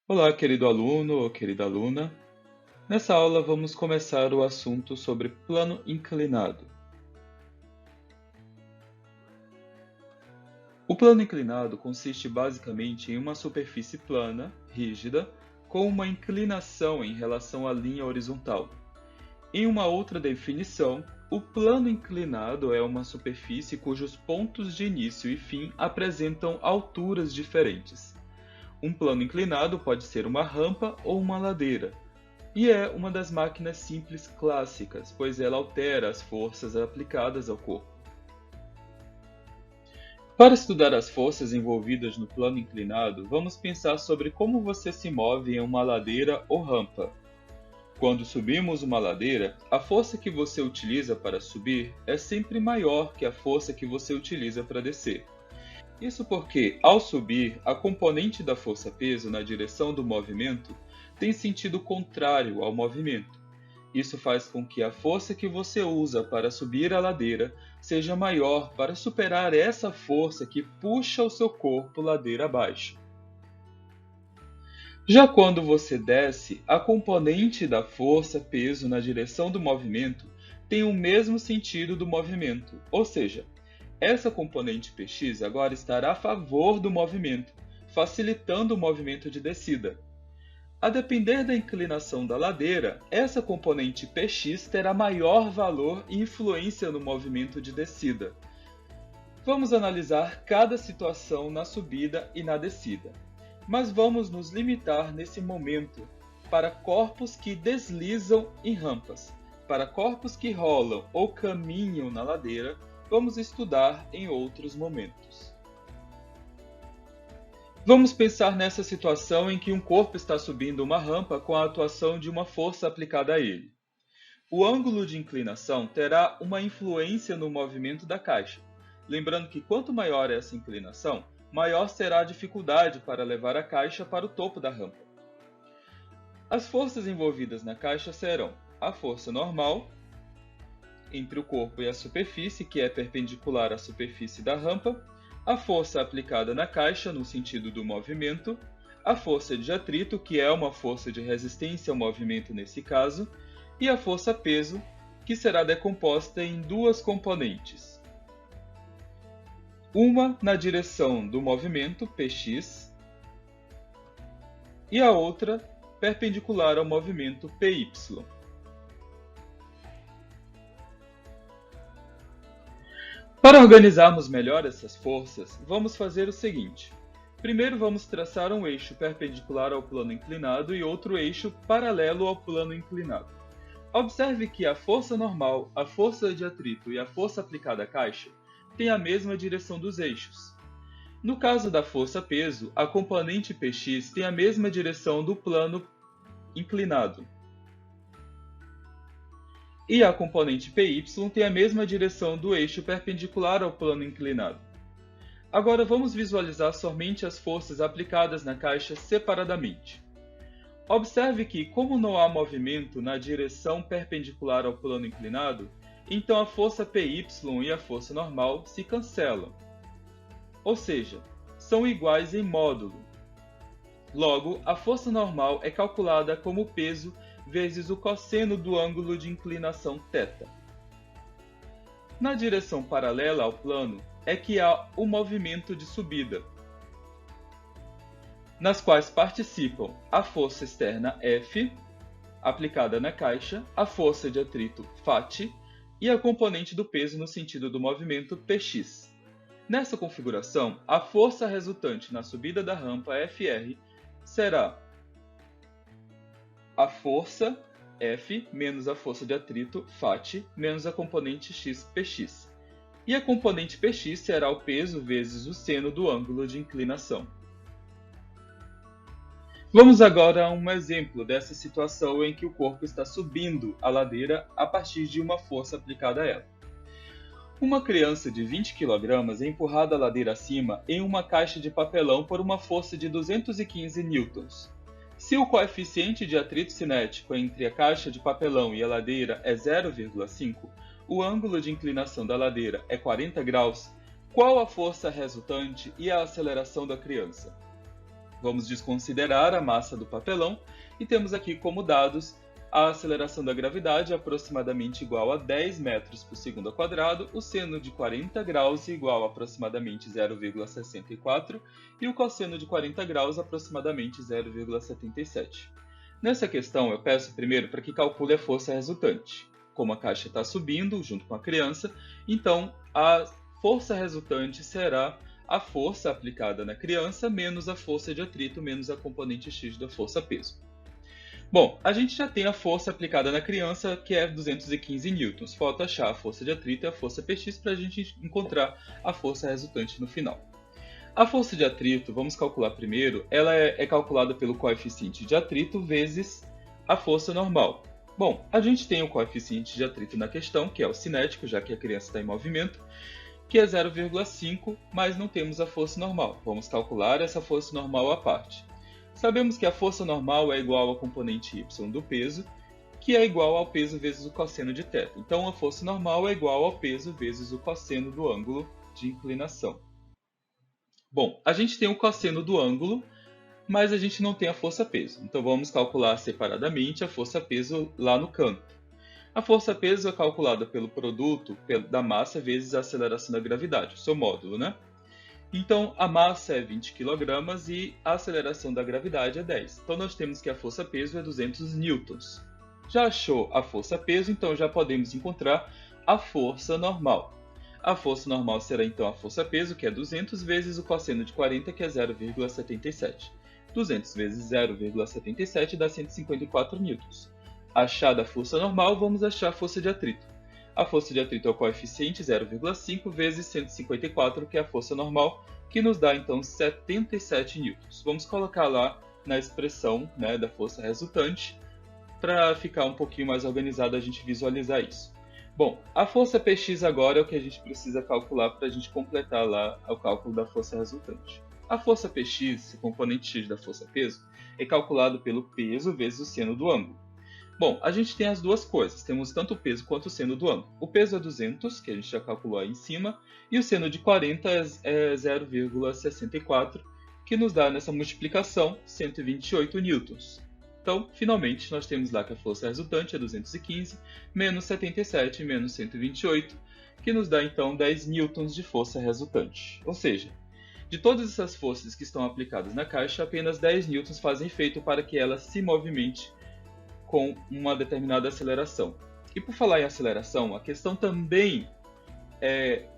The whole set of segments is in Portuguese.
Olá, querido aluno ou querida aluna. Nessa aula vamos começar o assunto sobre plano inclinado. O plano inclinado consiste basicamente em uma superfície plana, rígida, com uma inclinação em relação à linha horizontal. Em uma outra definição, o plano inclinado é uma superfície cujos pontos de início e fim apresentam alturas diferentes. Um plano inclinado pode ser uma rampa ou uma ladeira, e é uma das máquinas simples clássicas, pois ela altera as forças aplicadas ao corpo. Para estudar as forças envolvidas no plano inclinado, vamos pensar sobre como você se move em uma ladeira ou rampa. Quando subimos uma ladeira, a força que você utiliza para subir é sempre maior que a força que você utiliza para descer. Isso porque, ao subir, a componente da força-peso na direção do movimento tem sentido contrário ao movimento. Isso faz com que a força que você usa para subir a ladeira seja maior para superar essa força que puxa o seu corpo ladeira abaixo. Já quando você desce, a componente da força-peso na direção do movimento tem o mesmo sentido do movimento, ou seja, essa componente Px agora estará a favor do movimento, facilitando o movimento de descida. A depender da inclinação da ladeira, essa componente Px terá maior valor e influência no movimento de descida. Vamos analisar cada situação na subida e na descida, mas vamos nos limitar nesse momento para corpos que deslizam em rampas. Para corpos que rolam ou caminham na ladeira, vamos estudar em outros momentos. Vamos pensar nessa situação em que um corpo está subindo uma rampa com a atuação de uma força aplicada a ele. O ângulo de inclinação terá uma influência no movimento da caixa. Lembrando que quanto maior essa inclinação, maior será a dificuldade para levar a caixa para o topo da rampa. As forças envolvidas na caixa serão a força normal entre o corpo e a superfície, que é perpendicular à superfície da rampa, a força aplicada na caixa no sentido do movimento, a força de atrito, que é uma força de resistência ao movimento nesse caso, e a força-peso, que será decomposta em duas componentes. Uma na direção do movimento, Px, e a outra perpendicular ao movimento, Py. Para organizarmos melhor essas forças, vamos fazer o seguinte. Primeiro vamos traçar um eixo perpendicular ao plano inclinado e outro eixo paralelo ao plano inclinado. Observe que a força normal, a força de atrito e a força aplicada à caixa têm a mesma direção dos eixos. No caso da força-peso, a componente Px tem a mesma direção do plano inclinado. E a componente Py tem a mesma direção do eixo perpendicular ao plano inclinado. Agora vamos visualizar somente as forças aplicadas na caixa separadamente. Observe que, como não há movimento na direção perpendicular ao plano inclinado, então a força Py e a força normal se cancelam. Ou seja, são iguais em módulo. Logo, a força normal é calculada como peso vezes o cosseno do ângulo de inclinação θ. Na direção paralela ao plano é que há o movimento de subida, nas quais participam a força externa F, aplicada na caixa, a força de atrito φ e a componente do peso no sentido do movimento Px. Nessa configuração, a força resultante na subida da rampa Fr será a força F menos a força de atrito φ menos a componente x Px. E a componente Px será o peso vezes o seno do ângulo de inclinação. Vamos agora a um exemplo dessa situação em que o corpo está subindo a ladeira a partir de uma força aplicada a ela. Uma criança de 20 kg é empurrada a ladeira acima em uma caixa de papelão por uma força de 215 newtons. Se o coeficiente de atrito cinético entre a caixa de papelão e a ladeira é 0,5, o ângulo de inclinação da ladeira é 40 graus, qual a força resultante e a aceleração da criança? Vamos desconsiderar a massa do papelão e temos aqui como dados a aceleração da gravidade aproximadamente igual a 10 metros por segundo ao quadrado, o seno de 40 graus igual a aproximadamente 0,64 e o cosseno de 40 graus aproximadamente 0,77. Nessa questão, eu peço primeiro para que calcule a força resultante. Como a caixa está subindo junto com a criança, então a força resultante será a força aplicada na criança menos a força de atrito menos a componente X da força-peso. Bom, a gente já tem a força aplicada na criança, que é 215 newtons. Falta achar a força de atrito e a força Px para a gente encontrar a força resultante no final. A força de atrito, vamos calcular primeiro, ela é calculada pelo coeficiente de atrito vezes a força normal. Bom, a gente tem o coeficiente de atrito na questão, que é o cinético, já que a criança está em movimento, que é 0,5, mas não temos a força normal. Vamos calcular essa força normal à parte. Sabemos que a força normal é igual ao componente y do peso, que é igual ao peso vezes o cosseno de θ. Então, a força normal é igual ao peso vezes o cosseno do ângulo de inclinação. Bom, a gente tem o cosseno do ângulo, mas a gente não tem a força-peso. Então, vamos calcular separadamente a força-peso lá no canto. A força-peso é calculada pelo produto da massa vezes a aceleração da gravidade, o seu módulo, né? Então, a massa é 20 kg e a aceleração da gravidade é 10. Então, nós temos que a força-peso é 200 newtons. Já achou a força-peso, então já podemos encontrar a força normal. A força normal será, então, a força-peso, que é 200 vezes o cosseno de 40, que é 0,77. 200 vezes 0,77 dá 154 newtons. Achada a força normal, vamos achar a força de atrito. A força de atrito é o coeficiente 0,5 vezes 154, que é a força normal, que nos dá então 77 newtons. Vamos colocar lá na expressão, né, da força resultante, para ficar um pouquinho mais organizado a gente visualizar isso. Bom, a força Px agora é o que a gente precisa calcular para a gente completar lá o cálculo da força resultante. A força Px, o componente x da força-peso, é calculado pelo peso vezes o seno do ângulo. Bom, a gente tem as duas coisas, temos tanto o peso quanto o seno do ângulo. O peso é 200, que a gente já calculou aí em cima, e o seno de 40 é 0,64, que nos dá nessa multiplicação 128 newtons. Então, finalmente, nós temos lá que a força resultante é 215, menos 77, menos 128, que nos dá então 10 newtons de força resultante. Ou seja, de todas essas forças que estão aplicadas na caixa, apenas 10 newtons fazem efeito para que ela se movimente com uma determinada aceleração. E por falar em aceleração, a questão também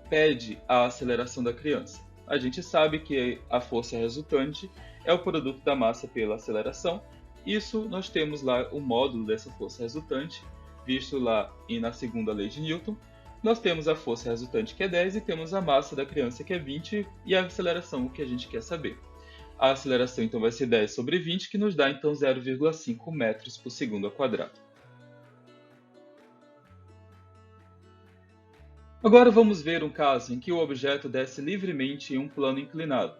pede a aceleração da criança. A gente sabe que a força resultante é o produto da massa pela aceleração. Isso nós temos lá o módulo dessa força resultante, visto lá na segunda lei de Newton. Nós temos a força resultante, que é 10, e temos a massa da criança, que é 20, e a aceleração, que a gente quer saber. A aceleração então vai ser 10 sobre 20, que nos dá então 0,5 metros por segundo ao quadrado. Agora vamos ver um caso em que o objeto desce livremente em um plano inclinado.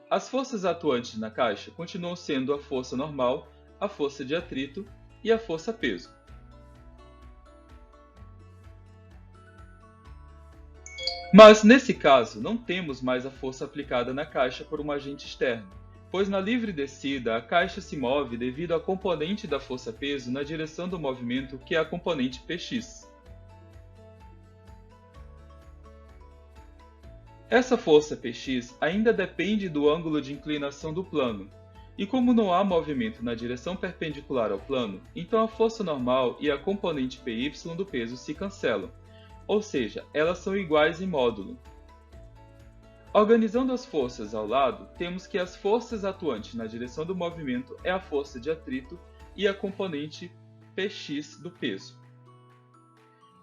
As forças atuantes na caixa continuam sendo a força normal, a força de atrito e a força-peso. Mas nesse caso não temos mais a força aplicada na caixa por um agente externo, pois na livre descida a caixa se move devido à componente da força-peso na direção do movimento, que é a componente Px. Essa força Px ainda depende do ângulo de inclinação do plano, e como não há movimento na direção perpendicular ao plano, então a força normal e a componente Py do peso se cancelam, ou seja, elas são iguais em módulo. Organizando as forças ao lado, temos que as forças atuantes na direção do movimento é a força de atrito e a componente Px do peso.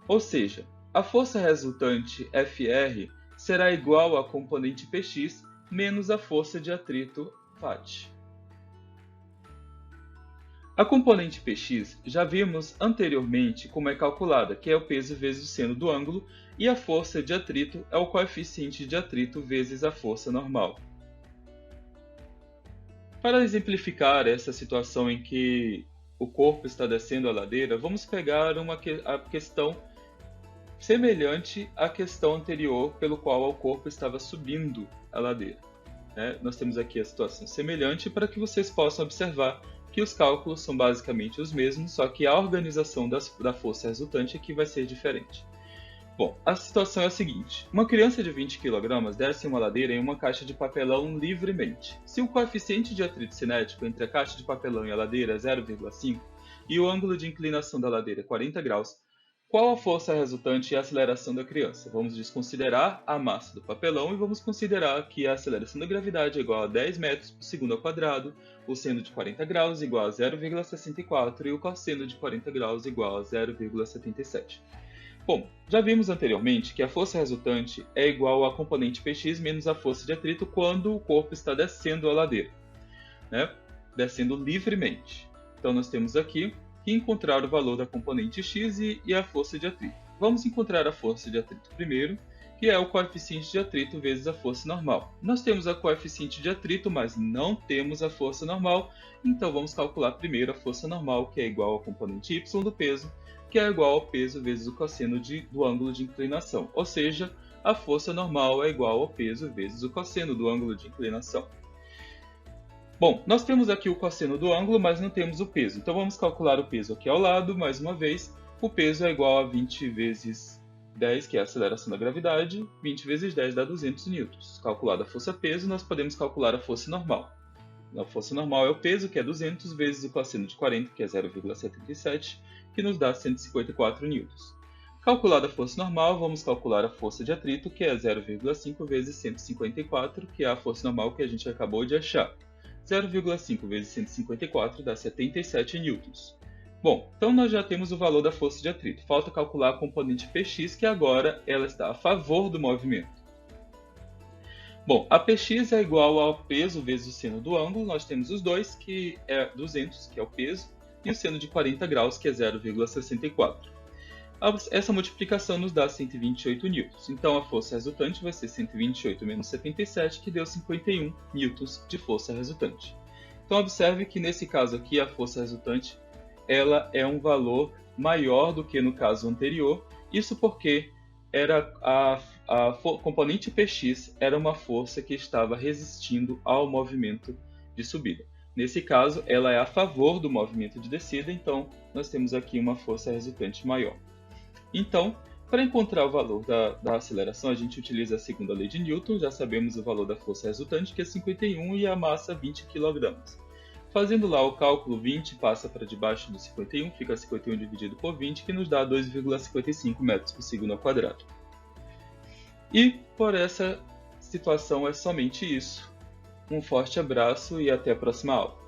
Ou seja, a força resultante Fr será igual à componente Px menos a força de atrito Fat. A componente Px já vimos anteriormente como é calculada, que é o peso vezes o seno do ângulo, e a força de atrito é o coeficiente de atrito vezes a força normal. Para exemplificar essa situação em que o corpo está descendo a ladeira, vamos pegar a questão semelhante à questão anterior pelo qual o corpo estava subindo a ladeira. né? Nós temos aqui a situação semelhante para que vocês possam observar que os cálculos são basicamente os mesmos, só que a organização da força resultante aqui vai ser diferente. Bom, a situação é a seguinte: uma criança de 20 kg desce uma ladeira em uma caixa de papelão livremente. Se o coeficiente de atrito cinético entre a caixa de papelão e a ladeira é 0,5 e o ângulo de inclinação da ladeira é 40 graus, qual a força resultante e a aceleração da criança? Vamos desconsiderar a massa do papelão e vamos considerar que a aceleração da gravidade é igual a 10 metros por segundo ao quadrado, o seno de 40 graus igual a 0,64 e o cosseno de 40 graus igual a 0,77. Bom, já vimos anteriormente que a força resultante é igual a componente Px menos a força de atrito quando o corpo está descendo a ladeira, né? Descendo livremente. Então nós temos aqui que encontrar o valor da componente x e a força de atrito. Vamos encontrar a força de atrito primeiro, que é o coeficiente de atrito vezes a força normal. Nós temos a coeficiente de atrito, mas não temos a força normal, então vamos calcular primeiro a força normal, que é igual ao componente y do peso, que é igual ao peso vezes o cosseno do ângulo de inclinação, ou seja, a força normal é igual ao peso vezes o cosseno do ângulo de inclinação. Bom, nós temos aqui o cosseno do ângulo, mas não temos o peso, então vamos calcular o peso aqui ao lado, mais uma vez. O peso é igual a 20 vezes 10, que é a aceleração da gravidade, 20 vezes 10 dá 200 newtons. Calculada a força-peso, nós podemos calcular a força normal. A força normal é o peso, que é 200, vezes o cosseno de 40, que é 0,77, que nos dá 154 newtons. Calculada a força normal, vamos calcular a força de atrito, que é 0,5 vezes 154, que é a força normal que a gente acabou de achar. 0,5 vezes 154 dá 77 newtons. Bom, então nós já temos o valor da força de atrito. Falta calcular a componente Px, que agora ela está a favor do movimento. Bom, a Px é igual ao peso vezes o seno do ângulo. Nós temos os dois, que é 200, que é o peso, e o seno de 40 graus, que é 0,64. Essa multiplicação nos dá 128 newtons. Então a força resultante vai ser 128 menos 77, que deu 51 newtons de força resultante. Então observe que nesse caso aqui a força resultante ela é um valor maior do que no caso anterior. Isso porque a componente Px era uma força que estava resistindo ao movimento de subida. Nesse caso, ela é a favor do movimento de descida, então nós temos aqui uma força resultante maior. Então, para encontrar o valor da aceleração, a gente utiliza a segunda lei de Newton. Já sabemos o valor da força resultante, que é 51, e a massa 20 kg. Fazendo lá o cálculo, 20 passa para debaixo do 51, fica 51 dividido por 20, que nos dá 2,55 metros por segundo ao quadrado. E por essa situação é somente isso. Um forte abraço e até a próxima aula.